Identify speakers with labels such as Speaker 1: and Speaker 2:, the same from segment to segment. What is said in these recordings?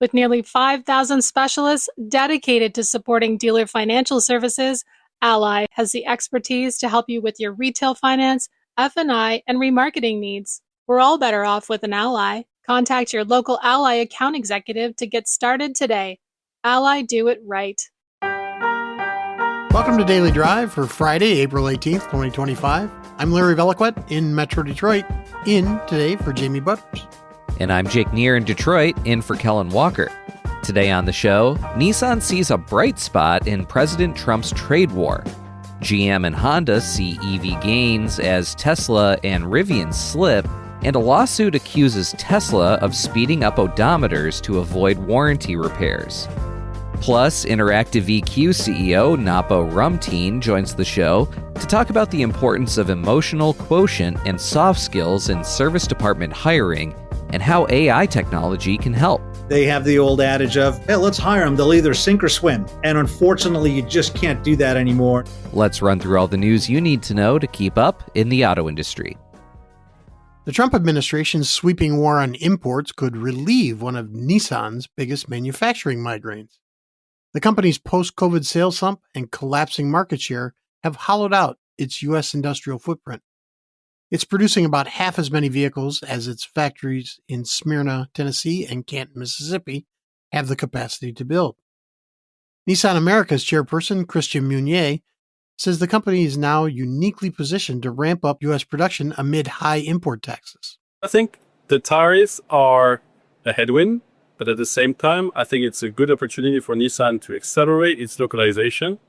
Speaker 1: With nearly 5,000 specialists dedicated to supporting dealer financial services, Ally has the expertise to help you with your retail finance, F&I, and remarketing needs. We're all better off with an Ally. Contact your local Ally account executive to get started today. Ally, do it right.
Speaker 2: Welcome to Daily Drive for Friday, April 18th, 2025. I'm Larry Veliquette in Metro Detroit, in today for Jamie Butters.
Speaker 3: And I'm Jake Neer in Detroit, in for Kellen Walker. Today on the show, Nissan sees a bright spot in President Trump's trade war. GM and Honda see EV gains as Tesla and Rivian slip, and a lawsuit accuses Tesla of speeding up odometers to avoid warranty repairs. Plus, Interactive EQ CEO Napo Rumteen joins the show to talk about the importance of emotional quotient and soft skills in service department hiring and how AI technology can help.
Speaker 4: They have the old adage of, hey, let's hire them. They'll either sink or swim. And unfortunately, you just can't do that anymore.
Speaker 3: Let's run through all the news you need to know to keep up in the auto industry.
Speaker 2: The Trump administration's sweeping war on imports could relieve one of Nissan's biggest manufacturing migraines. The company's post-COVID sales slump and collapsing market share have hollowed out its U.S. industrial footprint. It's producing about half as many vehicles as its factories in Smyrna, Tennessee, and Canton, Mississippi have the capacity to build. Nissan America's chairperson, Christian Meunier, says the company is now uniquely positioned to ramp up U.S. production amid high import taxes.
Speaker 5: I think the tariffs are a headwind, but at the same time, I think it's a good opportunity for Nissan to accelerate its localization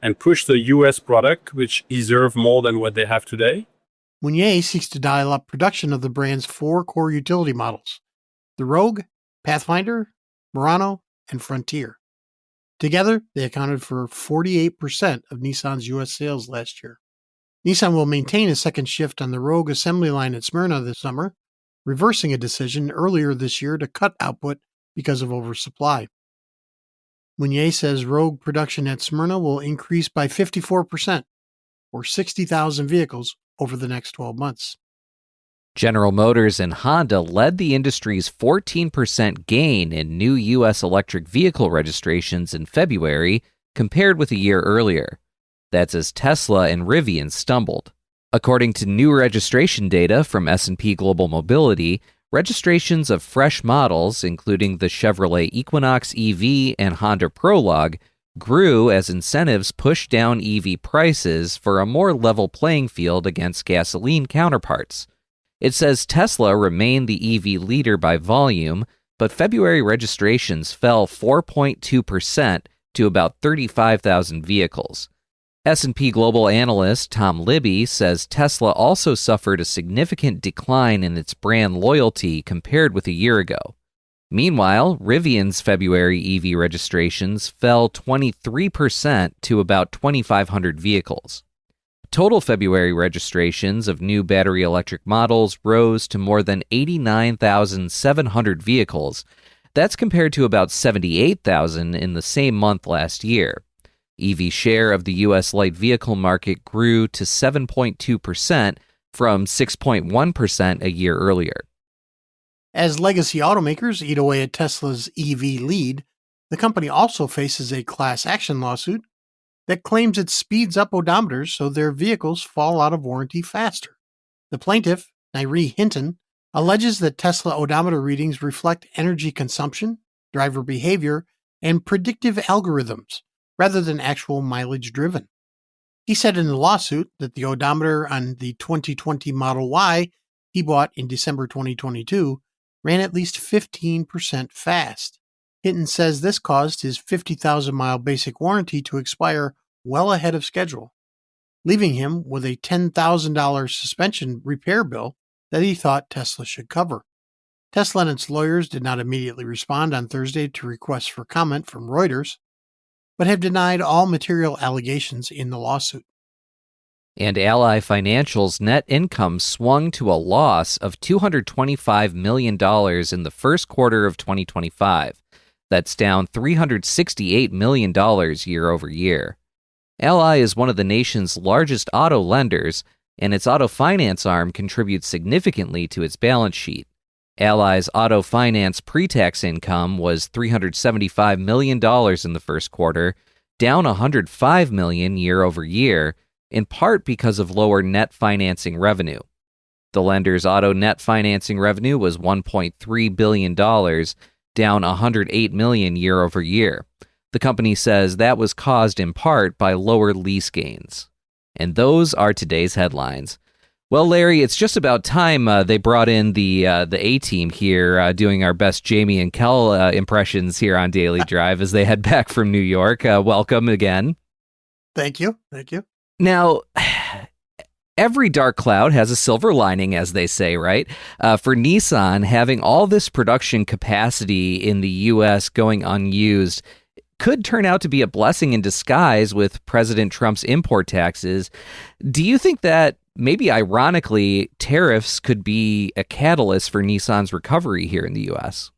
Speaker 5: and push the U.S. product, which deserve more than what they have today.
Speaker 2: Meunier seeks to dial up production of the brand's four core utility models: the Rogue, Pathfinder, Murano, and Frontier. Together, they accounted for 48% of Nissan's U.S. sales last year. Nissan will maintain a second shift on the Rogue assembly line at Smyrna this summer, reversing a decision earlier this year to cut output because of oversupply. Meunier says Rogue production at Smyrna will increase by 54%, or 60,000 vehicles, over the next 12 months.
Speaker 3: General Motors and Honda led the industry's 14% gain in new U.S. electric vehicle registrations in February compared with a year earlier. That's as Tesla and Rivian stumbled. According to new registration data from S&P Global Mobility, registrations of fresh models, including the Chevrolet Equinox EV and Honda Prologue, grew as incentives pushed down EV prices for a more level playing field against gasoline counterparts. It says Tesla remained the EV leader by volume, but February registrations fell 4.2% to about 35,000 vehicles. S&P Global analyst Tom Libby says Tesla also suffered a significant decline in its brand loyalty compared with a year ago. Meanwhile, Rivian's February EV registrations fell 23% to about 2,500 vehicles. Total February registrations of new battery electric models rose to more than 89,700 vehicles. That's compared to about 78,000 in the same month last year. EV share of the U.S. light vehicle market grew to 7.2% from 6.1% a year earlier.
Speaker 2: As legacy automakers eat away at Tesla's EV lead, the company also faces a class action lawsuit that claims it speeds up odometers so their vehicles fall out of warranty faster. The plaintiff, Nairi Hinton, alleges that Tesla odometer readings reflect energy consumption, driver behavior, and predictive algorithms, rather than actual mileage driven. He said in the lawsuit that the odometer on the 2020 Model Y he bought in December 2022 ran at least 15% fast. Hinton says this caused his 50,000-mile basic warranty to expire well ahead of schedule, leaving him with a $10,000 suspension repair bill that he thought Tesla should cover. Tesla and its lawyers did not immediately respond on Thursday to requests for comment from Reuters, but have denied all material allegations in the lawsuit.
Speaker 3: And Ally Financial's net income swung to a loss of $225 million in the first quarter of 2025. That's down $368 million year over year. Ally is one of the nation's largest auto lenders, and its auto finance arm contributes significantly to its balance sheet. Ally's auto finance pre-tax income was $375 million in the first quarter, down $105 million year over year, in part because of lower net financing revenue. The lender's auto net financing revenue was $1.3 billion, down $108 million year over year. The company says that was caused in part by lower lease gains. And those are today's headlines. Well, Larry, it's just about time they brought in the A-team here, doing our best Jamie and Kel impressions here on Daily Drive as they head back from New York. Welcome again.
Speaker 2: Thank you. Thank you.
Speaker 3: Now, every dark cloud has a silver lining, as they say, right? For Nissan, having all this production capacity in the U.S. going unused could turn out to be a blessing in disguise with President Trump's import taxes. Do you think that maybe ironically, tariffs could be a catalyst for Nissan's recovery here in the U.S.?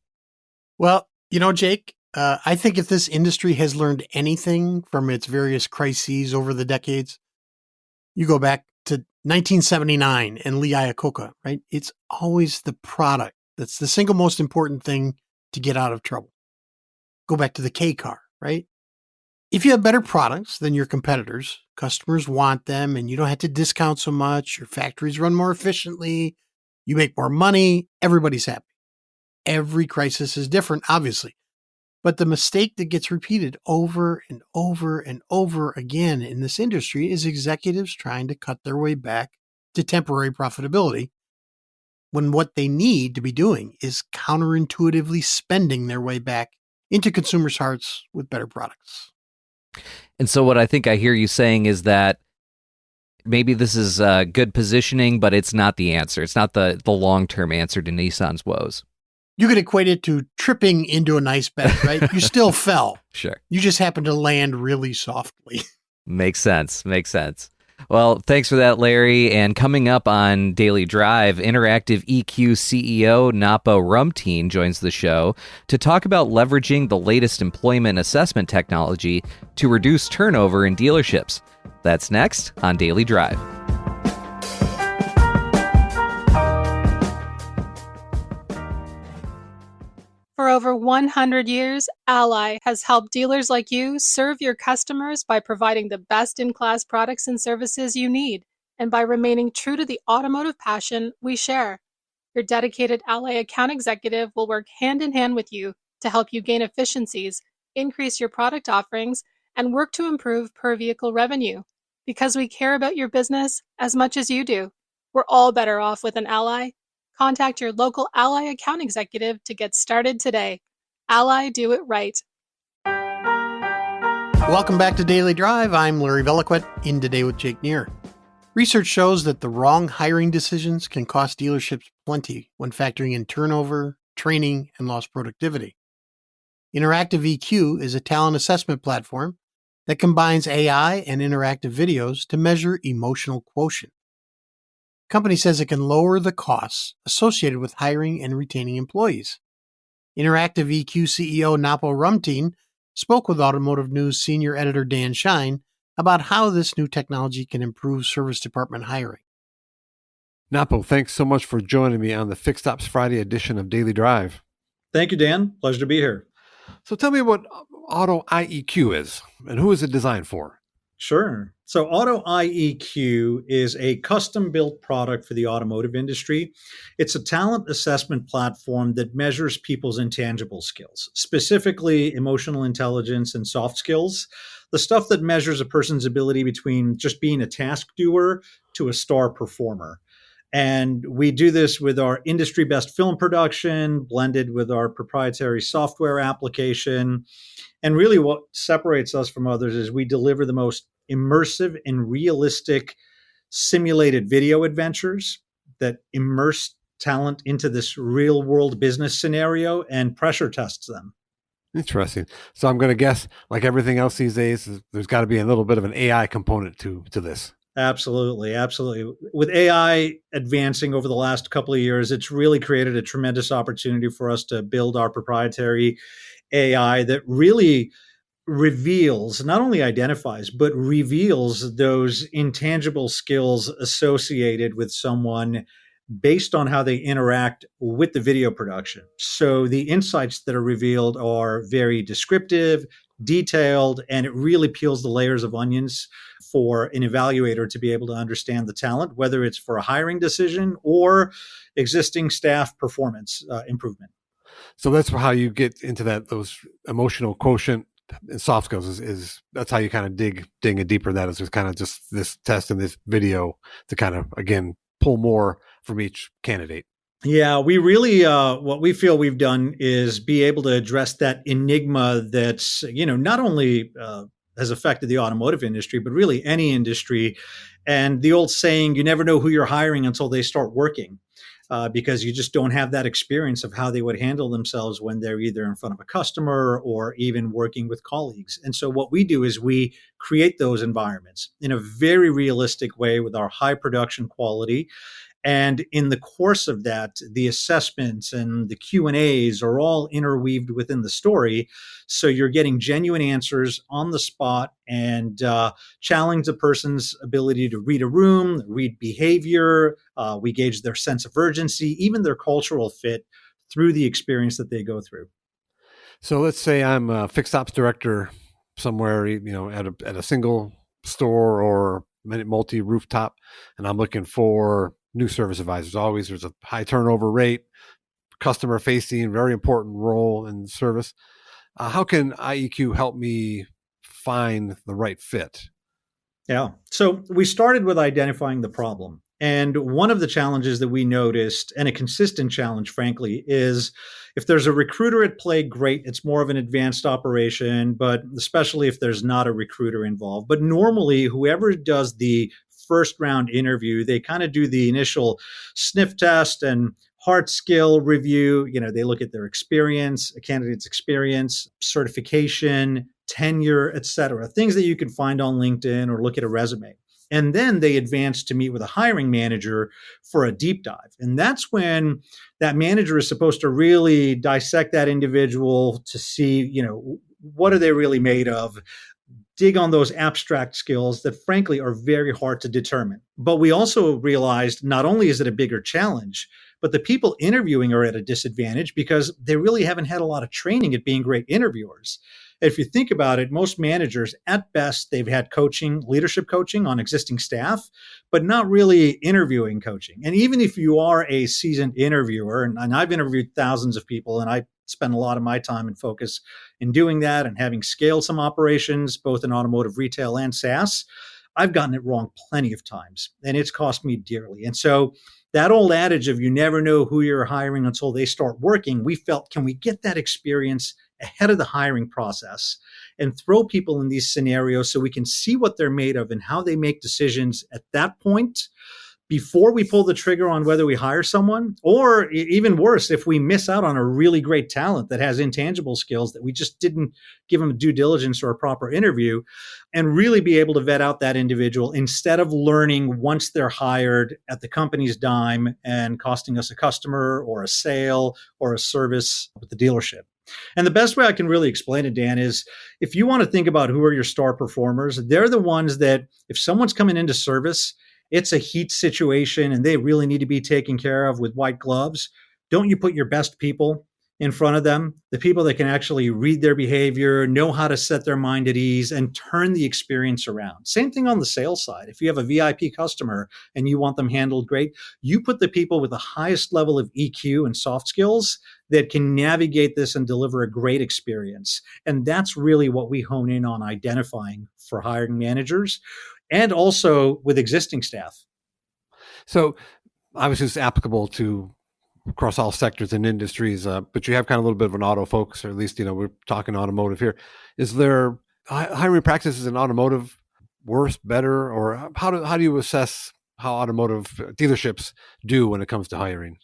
Speaker 2: Well, Jake, I think if this industry has learned anything from its various crises over the decades, you go back to 1979 and Lee Iacocca, right? It's always the product that's the single most important thing to get out of trouble. Go back to the K car, right? If you have better products than your competitors, customers want them and you don't have to discount so much, your factories run more efficiently, you make more money, everybody's happy. Every crisis is different, obviously. But the mistake that gets repeated over and over and over again in this industry is executives trying to cut their way back to temporary profitability when what they need to be doing is counterintuitively spending their way back into consumers' hearts with better products.
Speaker 3: And so what I think I hear you saying is that maybe this is good positioning, but it's not the answer. It's not the long-term answer to Nissan's woes.
Speaker 2: You could equate it to tripping into an ice bed, right? You still fell.
Speaker 3: Sure.
Speaker 2: You just happened to land really softly.
Speaker 3: Makes sense. Well, thanks for that, Larry. And coming up on Daily Drive, Interactive EQ CEO Napo Rumteen joins the show to talk about leveraging the latest employment assessment technology to reduce turnover in dealerships. That's next on Daily Drive.
Speaker 1: For over 100 years, Ally has helped dealers like you serve your customers by providing the best-in-class products and services you need, and by remaining true to the automotive passion we share. Your dedicated Ally account executive will work hand-in-hand with you to help you gain efficiencies, increase your product offerings, and work to improve per-vehicle revenue. Because we care about your business as much as you do. We're all better off with an Ally. Contact your local Ally account executive to get started today. Ally, do it right.
Speaker 2: Welcome back to Daily Drive. I'm Larry Veliquette, in today with Jake Neer. Research shows that the wrong hiring decisions can cost dealerships plenty when factoring in turnover, training, and lost productivity. Interactive EQ is a talent assessment platform that combines AI and interactive videos to measure emotional quotient. The company says it can lower the costs associated with hiring and retaining employees. Interactive EQ CEO Napo Rumteen spoke with Automotive News senior editor Dan Shine about how this new technology can improve service department hiring.
Speaker 6: Napo, thanks so much for joining me on the Fixed Ops Friday edition of Daily Drive.
Speaker 4: Thank you, Dan. Pleasure to be here.
Speaker 6: So tell me what Auto IEQ is and who is it designed for?
Speaker 4: Sure. So Auto IEQ is a custom-built product for the automotive industry. It's a talent assessment platform that measures people's intangible skills, specifically emotional intelligence and soft skills, the stuff that measures a person's ability between just being a task doer to a star performer. And we do this with our industry best film production, blended with our proprietary software application. And really what separates us from others is we deliver the most immersive and realistic simulated video adventures that immerse talent into this real world business scenario and pressure tests them.
Speaker 6: Interesting. So I'm going to guess, like everything else these days, there's got to be a little bit of an AI component to this.
Speaker 4: Absolutely. With AI advancing over the last couple of years, it's really created a tremendous opportunity for us to build our proprietary AI that really reveals, not only identifies, but reveals those intangible skills associated with someone based on how they interact with the video production. So the insights that are revealed are very descriptive, detailed, and it really peels the layers of onions for an evaluator to be able to understand the talent, whether it's for a hiring decision or existing staff performance improvement.
Speaker 6: So that's how you get into those emotional quotient and soft skills is that's how you kind of dig it deeper. That is just kind of just this test and this video to kind of, again, pull more from each candidate.
Speaker 4: Yeah, we really, what we feel we've done is be able to address that enigma that's, not only has affected the automotive industry, but really any industry. And the old saying, you never know who you're hiring until they start working. Because you just don't have that experience of how they would handle themselves when they're either in front of a customer or even working with colleagues. And so what we do is we create those environments in a very realistic way with our high production quality. And in the course of that, the assessments and the Q&As are all interweaved within the story. So you're getting genuine answers on the spot and challenge a person's ability to read a room, read behavior. We gauge their sense of urgency, even their cultural fit through the experience that they go through.
Speaker 6: So let's say I'm a fixed ops director somewhere, at a single store or multi-rooftop, and I'm looking for new service advisors. Always there's a high turnover rate, customer facing, very important role in service. How can IEQ help me find the right fit?
Speaker 4: Yeah. So we started with identifying the problem. And one of the challenges that we noticed, and a consistent challenge, frankly, is if there's a recruiter at play, great, it's more of an advanced operation, but especially if there's not a recruiter involved. But normally, whoever does the first round interview, they kind of do the initial sniff test and hard skill review. They look at their experience, a candidate's experience, certification, tenure, et cetera, things that you can find on LinkedIn or look at a resume. And then they advance to meet with a hiring manager for a deep dive. And that's when that manager is supposed to really dissect that individual to see, what are they really made of? Dig on those abstract skills that frankly are very hard to determine. But we also realized not only is it a bigger challenge, but the people interviewing are at a disadvantage because they really haven't had a lot of training at being great interviewers. If you think about it, most managers, at best, they've had coaching, leadership coaching on existing staff, but not really interviewing coaching. And even if you are a seasoned interviewer, and I've interviewed thousands of people, and I spend a lot of my time and focus in doing that and having scaled some operations, both in automotive retail and SaaS, I've gotten it wrong plenty of times, and it's cost me dearly. And so that old adage of you never know who you're hiring until they start working, we felt, can we get that experience ahead of the hiring process and throw people in these scenarios so we can see what they're made of and how they make decisions at that point before we pull the trigger on whether we hire someone, or even worse, if we miss out on a really great talent that has intangible skills that we just didn't give them due diligence or a proper interview, and really be able to vet out that individual instead of learning once they're hired at the company's dime and costing us a customer or a sale or a service with the dealership. And the best way I can really explain it, Dan, is if you want to think about who are your star performers, they're the ones that if someone's coming into service, it's a heat situation and they really need to be taken care of with white gloves. Don't you put your best people in front of them, the people that can actually read their behavior, know how to set their mind at ease, and turn the experience around. Same thing on the sales side. If you have a VIP customer and you want them handled great, you put the people with the highest level of EQ and soft skills that can navigate this and deliver a great experience. And that's really what we hone in on identifying for hiring managers and also with existing staff.
Speaker 6: So obviously it's applicable to across all sectors and industries, but you have kind of a little bit of an auto focus, or at least, we're talking automotive here. Is there hiring practices in automotive worse, better, or how do you assess how automotive dealerships do when it comes to hiring?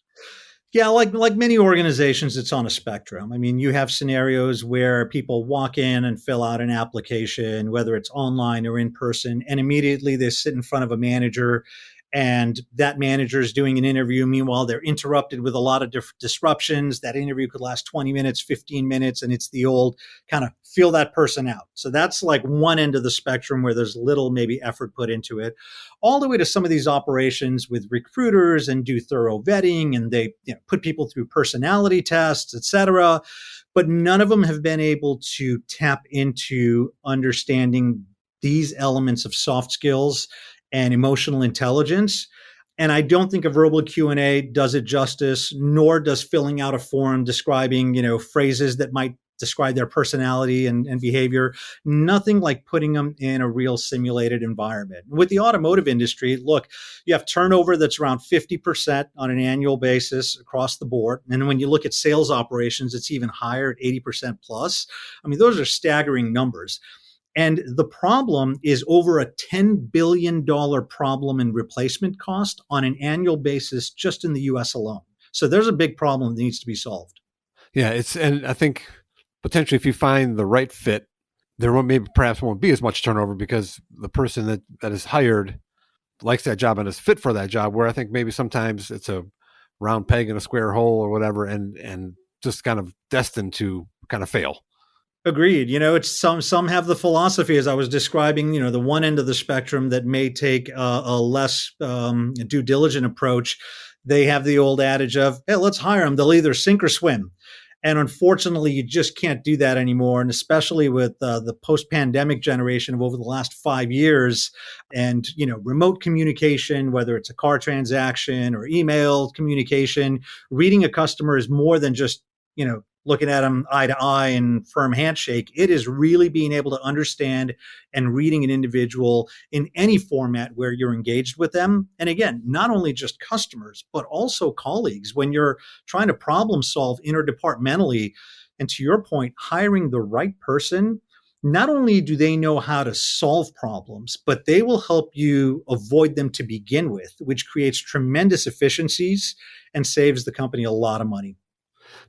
Speaker 4: Yeah, like many organizations, it's on a spectrum. I mean, you have scenarios where people walk in and fill out an application, whether it's online or in person, and immediately they sit in front of a manager and that manager is doing an interview. Meanwhile, they're interrupted with a lot of disruptions. That interview could last 20 minutes, 15 minutes, and it's the old kind of feel that person out. So that's like one end of the spectrum where there's little maybe effort put into it, all the way to some of these operations with recruiters and do thorough vetting, and they put people through personality tests, et cetera. But none of them have been able to tap into understanding these elements of soft skills and emotional intelligence. And I don't think a verbal Q&A does it justice, nor does filling out a form describing, phrases that might describe their personality and behavior. Nothing like putting them in a real simulated environment. With the automotive industry, look, you have turnover that's around 50% on an annual basis across the board. And when you look at sales operations, it's even higher at 80% plus. I mean, those are staggering numbers. And the problem is over a $10 billion problem in replacement cost on an annual basis just in the US alone. So there's a big problem that needs to be solved.
Speaker 6: Yeah, and I think potentially if you find the right fit, there perhaps won't be as much turnover because the person that is hired likes that job and is fit for that job, where I think maybe sometimes it's a round peg in a square hole or whatever, and just kind of destined to kind of fail.
Speaker 4: Agreed. It's some have the philosophy, as I was describing, the one end of the spectrum that may take a less due diligent approach. They have the old adage of, hey, let's hire them. They'll either sink or swim. And unfortunately, you just can't do that anymore. And especially with the post-pandemic generation of over the last 5 years and, remote communication, whether it's a car transaction or email communication, reading a customer is more than just, looking at them eye to eye and firm handshake. It is really being able to understand and reading an individual in any format where you're engaged with them. And again, not only just customers, but also colleagues when you're trying to problem solve interdepartmentally. And to your point, hiring the right person, not only do they know how to solve problems, but they will help you avoid them to begin with, which creates tremendous efficiencies and saves the company a lot of money.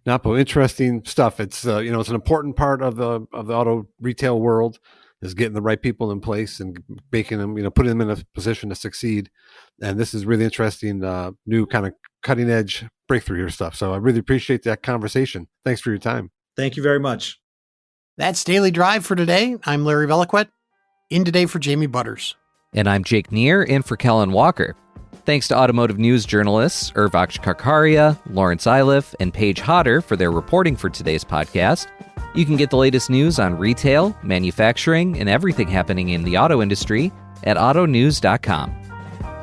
Speaker 6: Napo, interesting stuff. It's it's an important part of the auto retail world is getting the right people in place and making them, putting them in a position to succeed. And this is really interesting, new kind of cutting edge breakthrough here stuff. So I really appreciate that conversation. Thanks for your time.
Speaker 4: Thank you very much.
Speaker 2: That's Daily Drive for today. I'm Larry Veliquette, in today for Jamie Butters.
Speaker 3: And I'm Jake Neer, in for Kellen Walker. Thanks to automotive news journalists Urvaksh Karkaria, Lawrence Iliff, and Paige Hodder for their reporting for today's podcast. You can get the latest news on retail, manufacturing, and everything happening in the auto industry at autonews.com.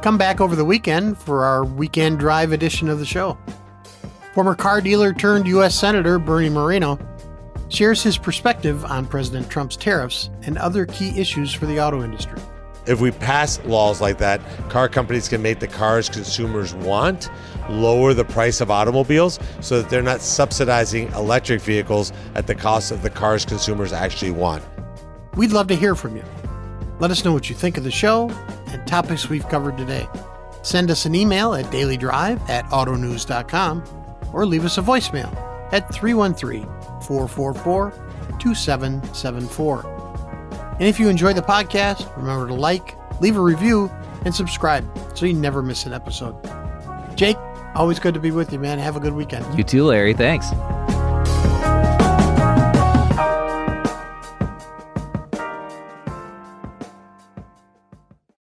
Speaker 2: Come back over the weekend for our Weekend Drive edition of the show. Former car dealer turned U.S. Senator Bernie Moreno shares his perspective on President Trump's tariffs and other key issues for the auto industry.
Speaker 7: If we pass laws like that, car companies can make the cars consumers want, lower the price of automobiles so that they're not subsidizing electric vehicles at the cost of the cars consumers actually want.
Speaker 2: We'd love to hear from you. Let us know what you think of the show and topics we've covered today. Send us an email at dailydrive@autonews.com or leave us a voicemail at 313-444-2774. And if you enjoy the podcast, remember to like, leave a review, and subscribe so you never miss an episode. Jake, always good to be with you, man. Have a good weekend.
Speaker 3: You too, Larry. Thanks.